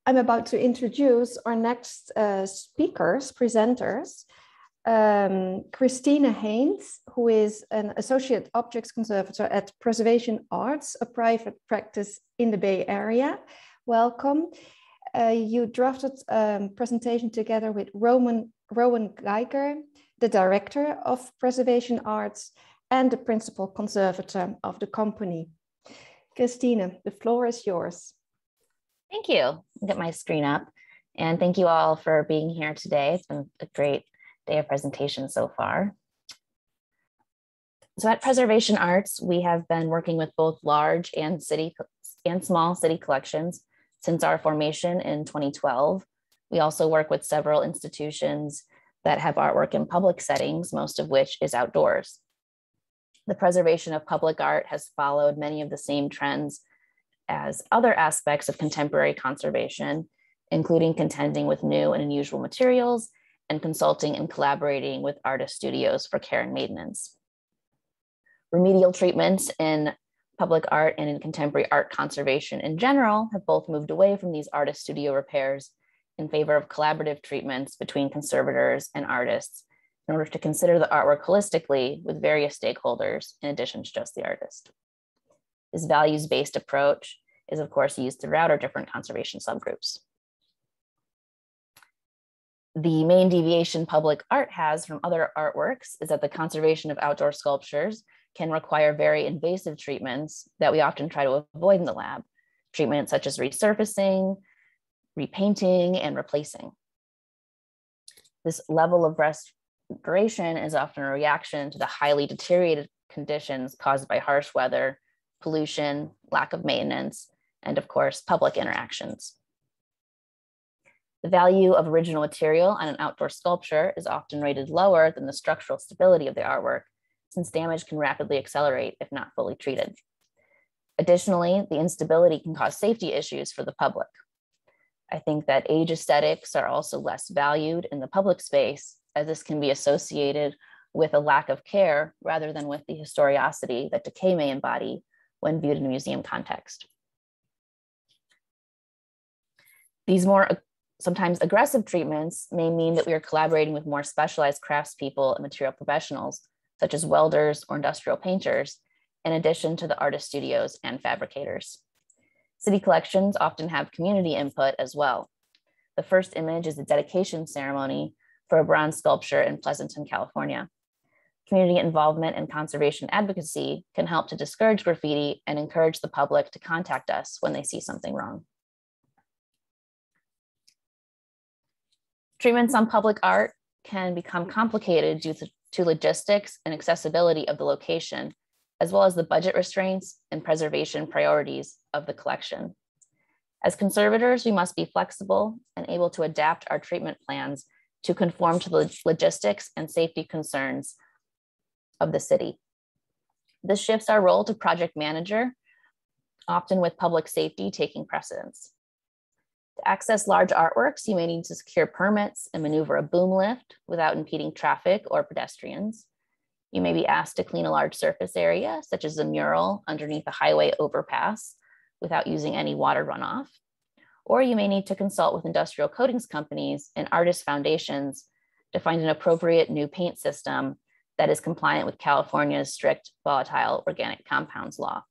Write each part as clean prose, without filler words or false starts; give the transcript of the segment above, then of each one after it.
I'm about to introduce our next presenters. Christina Haynes, who is an Associate Objects Conservator at Preservation Arts, a private practice in the Bay Area. Welcome. You drafted a presentation together with Rowan Geiger, the Director of Preservation Arts and the Principal Conservator of the company. Christina, the floor is yours. Thank you. I'll get my screen up. And thank you all for being here today. It's been a great day of presentation so far. So at Preservation Arts, we have been working with both large and small city collections since our formation in 2012. We also work with several institutions that have artwork in public settings, most of which is outdoors. The preservation of public art has followed many of the same trends as other aspects of contemporary conservation, including contending with new and unusual materials and consulting and collaborating with artist studios for care and maintenance. Remedial treatments in public art and in contemporary art conservation in general have both moved away from these artist studio repairs in favor of collaborative treatments between conservators and artists in order to consider the artwork holistically with various stakeholders in addition to just the artist. This values-based approach is of course used throughout our different conservation subgroups. The main deviation public art has from other artworks is that the conservation of outdoor sculptures can require very invasive treatments that we often try to avoid in the lab, treatments such as resurfacing, repainting, and replacing. This level of restoration is often a reaction to the highly deteriorated conditions caused by harsh weather, pollution, lack of maintenance, and of course, public interactions. The value of original material on an outdoor sculpture is often rated lower than the structural stability of the artwork, since damage can rapidly accelerate if not fully treated. Additionally, the instability can cause safety issues for the public. I think that age aesthetics are also less valued in the public space, as this can be associated with a lack of care rather than with the historicity that decay may embody when viewed in a museum context. These more sometimes aggressive treatments may mean that we are collaborating with more specialized craftspeople and material professionals, such as welders or industrial painters, in addition to the artist studios and fabricators. City collections often have community input as well. The first image is a dedication ceremony for a bronze sculpture in Pleasanton, California. Community involvement and conservation advocacy can help to discourage graffiti and encourage the public to contact us when they see something wrong. Treatments on public art can become complicated due to logistics and accessibility of the location, as well as the budget restraints and preservation priorities of the collection. As conservators, we must be flexible and able to adapt our treatment plans to conform to the logistics and safety concerns of the city. This shifts our role to project manager, often with public safety taking precedence. To access large artworks, you may need to secure permits and maneuver a boom lift without impeding traffic or pedestrians. You may be asked to clean a large surface area, such as a mural underneath a highway overpass, without using any water runoff. Or you may need to consult with industrial coatings companies and artist foundations to find an appropriate new paint system that is compliant with California's strict volatile organic compounds law.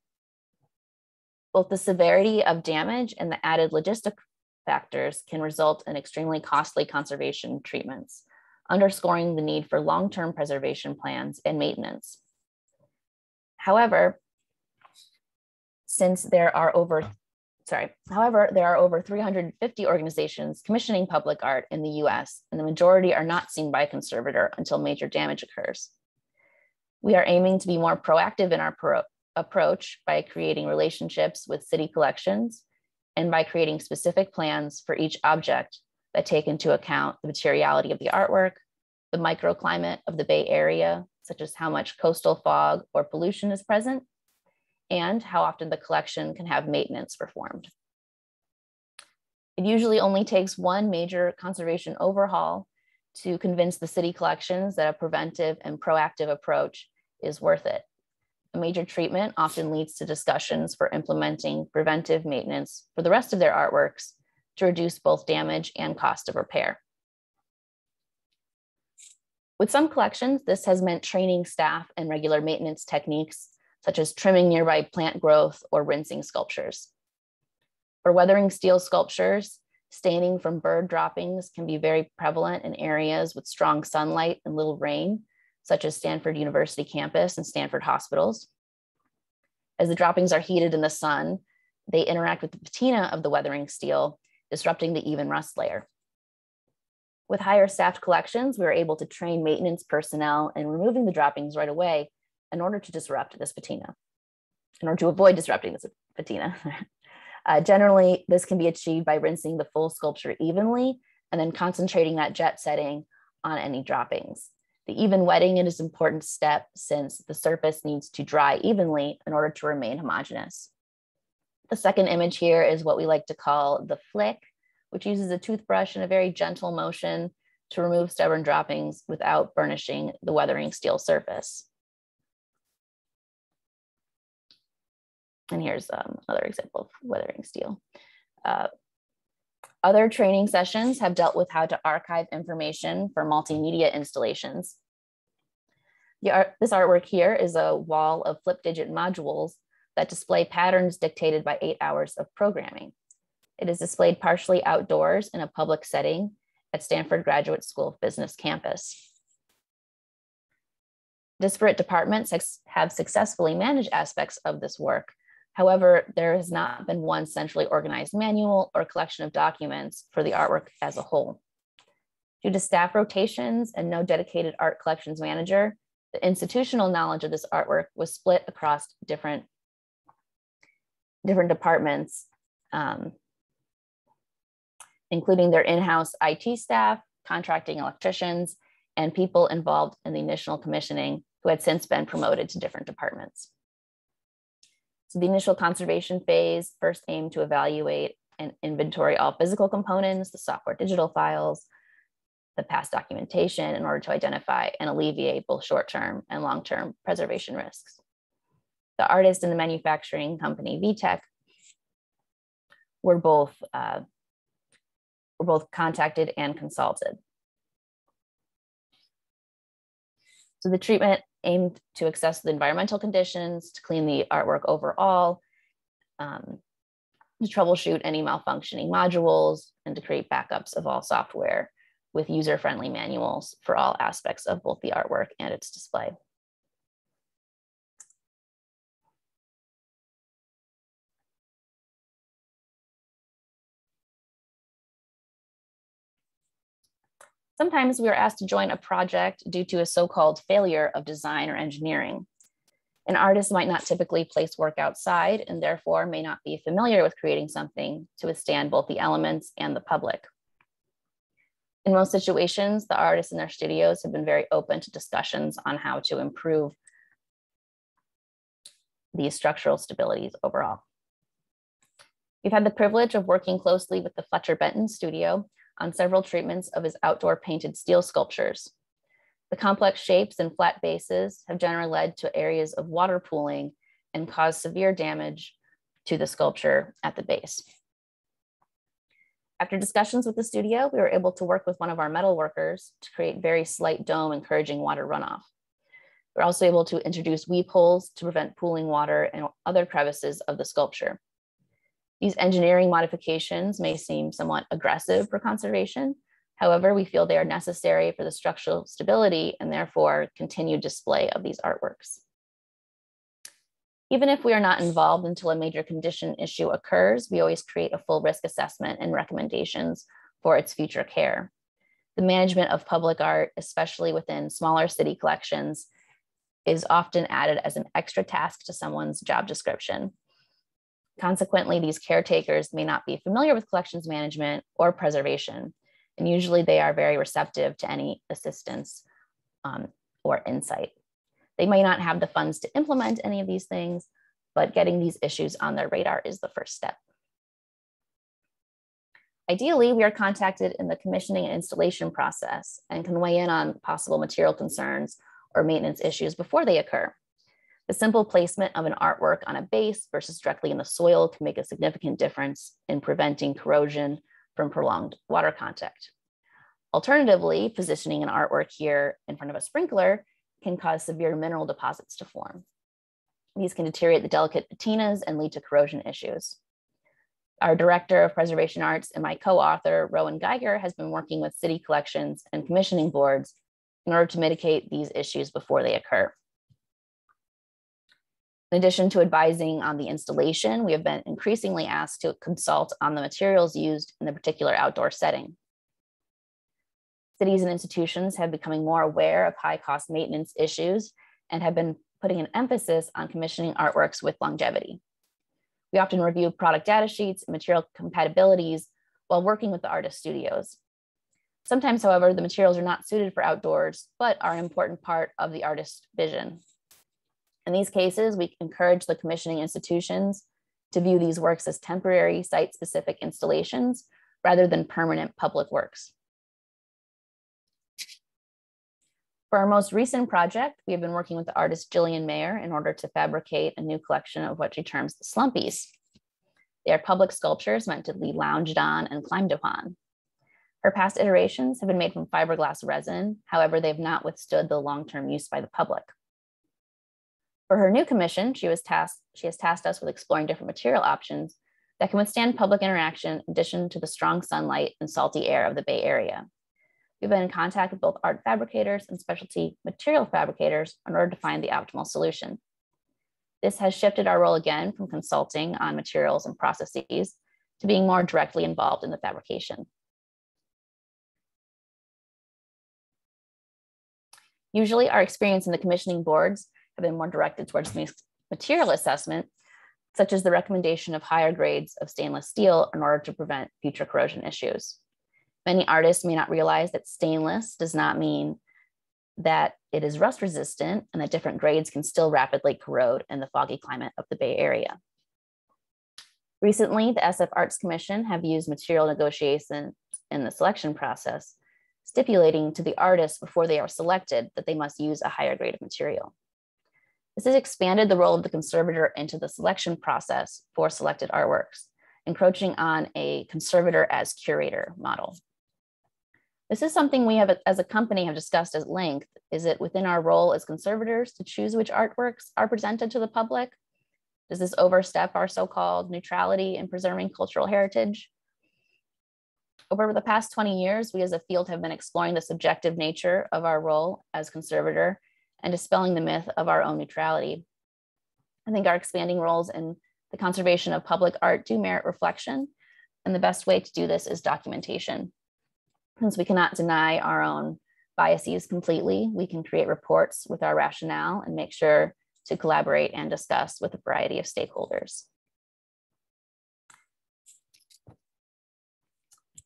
Both the severity of damage and the added logistic factors can result in extremely costly conservation treatments, underscoring the need for long-term preservation plans and maintenance. However, there are over 350 organizations commissioning public art in the US, and the majority are not seen by a conservator until major damage occurs. We are aiming to be more proactive in our approach by creating relationships with city collections and by creating specific plans for each object that take into account the materiality of the artwork, the microclimate of the Bay Area, such as how much coastal fog or pollution is present, and how often the collection can have maintenance performed. It usually only takes one major conservation overhaul to convince the city collections that a preventive and proactive approach is worth it. A major treatment often leads to discussions for implementing preventive maintenance for the rest of their artworks, to reduce both damage and cost of repair. With some collections, this has meant training staff in regular maintenance techniques, such as trimming nearby plant growth or rinsing sculptures. For weathering steel sculptures, staining from bird droppings can be very prevalent in areas with strong sunlight and little rain, such as Stanford University campus and Stanford hospitals. As the droppings are heated in the sun, they interact with the patina of the weathering steel, disrupting the even rust layer. With higher staffed collections, we were able to train maintenance personnel in removing the droppings right away in order to disrupt this patina, in order to avoid disrupting this patina. Generally, this can be achieved by rinsing the full sculpture evenly and then concentrating that jet setting on any droppings. The even wetting is an important step since the surface needs to dry evenly in order to remain homogeneous. The second image here is what we like to call the flick, which uses a toothbrush in a very gentle motion to remove stubborn droppings without burnishing the weathering steel surface. And here's another example of weathering steel. Other training sessions have dealt with how to archive information for multimedia installations. This artwork here is a wall of flip digit modules that display patterns dictated by 8 hours of programming. It is displayed partially outdoors in a public setting at Stanford Graduate School of Business campus. Disparate departments have successfully managed aspects of this work. However, there has not been one centrally organized manual or collection of documents for the artwork as a whole. Due to staff rotations and no dedicated art collections manager, the institutional knowledge of this artwork was split across different departments, including their in-house IT staff, contracting electricians, and people involved in the initial commissioning who had since been promoted to different departments. So the initial conservation phase first aimed to evaluate and inventory all physical components, the software digital files, the past documentation in order to identify and alleviate both short-term and long-term preservation risks. The artist and the manufacturing company VTech were both contacted and consulted. So the treatment aimed to assess the environmental conditions, to clean the artwork overall, to troubleshoot any malfunctioning modules, and to create backups of all software with user-friendly manuals for all aspects of both the artwork and its display. Sometimes we are asked to join a project due to a so-called failure of design or engineering. An artist might not typically place work outside and therefore may not be familiar with creating something to withstand both the elements and the public. In most situations, the artists in their studios have been very open to discussions on how to improve these structural stabilities overall. We've had the privilege of working closely with the Fletcher Benton studio on several treatments of his outdoor painted steel sculptures. The complex shapes and flat bases have generally led to areas of water pooling and caused severe damage to the sculpture at the base. After discussions with the studio, we were able to work with one of our metal workers to create very slight dome encouraging water runoff. We're also able to introduce weep holes to prevent pooling water and other crevices of the sculpture. These engineering modifications may seem somewhat aggressive for conservation. However, we feel they are necessary for the structural stability and therefore continued display of these artworks. Even if we are not involved until a major condition issue occurs, we always create a full risk assessment and recommendations for its future care. The management of public art, especially within smaller city collections, is often added as an extra task to someone's job description. Consequently, these caretakers may not be familiar with collections management or preservation, and usually they are very receptive to any assistance or insight. They may not have the funds to implement any of these things, but getting these issues on their radar is the first step. Ideally, we are contacted in the commissioning and installation process and can weigh in on possible material concerns or maintenance issues before they occur. The simple placement of an artwork on a base versus directly in the soil can make a significant difference in preventing corrosion from prolonged water contact. Alternatively, positioning an artwork here in front of a sprinkler can cause severe mineral deposits to form. These can deteriorate the delicate patinas and lead to corrosion issues. Our Director of Preservation Arts and my co-author, Rowan Geiger, has been working with city collections and commissioning boards in order to mitigate these issues before they occur. In addition to advising on the installation, we have been increasingly asked to consult on the materials used in the particular outdoor setting. Cities and institutions have becoming more aware of high-cost maintenance issues and have been putting an emphasis on commissioning artworks with longevity. We often review product data sheets and material compatibilities while working with the artist studios. Sometimes, however, the materials are not suited for outdoors, but are an important part of the artist's vision. In these cases, we encourage the commissioning institutions to view these works as temporary site-specific installations rather than permanent public works. For our most recent project, we have been working with the artist Jillian Mayer in order to fabricate a new collection of what she terms the slumpies. They are public sculptures meant to be lounged on and climbed upon. Her past iterations have been made from fiberglass resin. However, they have not withstood the long-term use by the public. For her new commission, she has tasked us with exploring different material options that can withstand public interaction in addition to the strong sunlight and salty air of the Bay Area. We've been in contact with both art fabricators and specialty material fabricators in order to find the optimal solution. This has shifted our role again from consulting on materials and processes to being more directly involved in the fabrication. Usually our experience in the commissioning boards have been more directed towards material assessment, such as the recommendation of higher grades of stainless steel in order to prevent future corrosion issues. Many artists may not realize that stainless does not mean that it is rust resistant and that different grades can still rapidly corrode in the foggy climate of the Bay Area. Recently, the SF Arts Commission have used material negotiations in the selection process, stipulating to the artists before they are selected that they must use a higher grade of material. This has expanded the role of the conservator into the selection process for selected artworks, encroaching on a conservator as curator model. This is something we have, as a company, have discussed at length. Is it within our role as conservators to choose which artworks are presented to the public? Does this overstep our so-called neutrality in preserving cultural heritage? Over the past 20 years, we as a field have been exploring the subjective nature of our role as conservator and dispelling the myth of our own neutrality. I think our expanding roles in the conservation of public art do merit reflection, and the best way to do this is documentation. Since we cannot deny our own biases completely, we can create reports with our rationale and make sure to collaborate and discuss with a variety of stakeholders.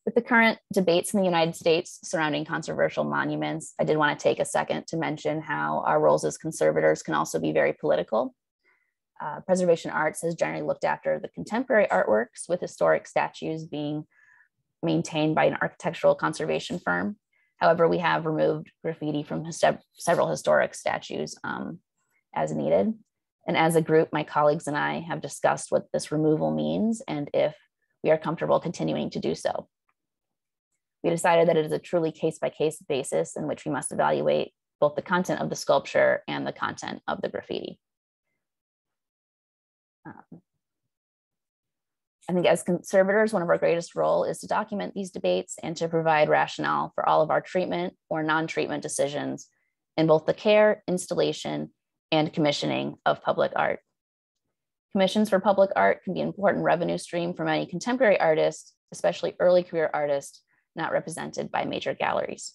With the current debates in the United States surrounding controversial monuments, I did want to take a second to mention how our roles as conservators can also be very political. Preservation Arts has generally looked after the contemporary artworks, with historic statues being maintained by an architectural conservation firm. However, we have removed graffiti from several historic statues as needed. And as a group, my colleagues and I have discussed what this removal means and if we are comfortable continuing to do so. We decided that it is a truly case-by-case basis in which we must evaluate both the content of the sculpture and the content of the graffiti. I think as conservators, one of our greatest role is to document these debates and to provide rationale for all of our treatment or non-treatment decisions in both the care, installation, and commissioning of public art. Commissions for public art can be an important revenue stream for many contemporary artists, especially early career artists not represented by major galleries.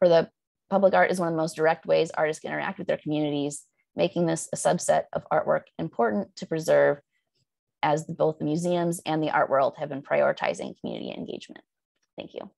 For the public art is one of the most direct ways artists can interact with their communities, making this a subset of artwork important to preserve, as both the museums and the art world have been prioritizing community engagement. Thank you.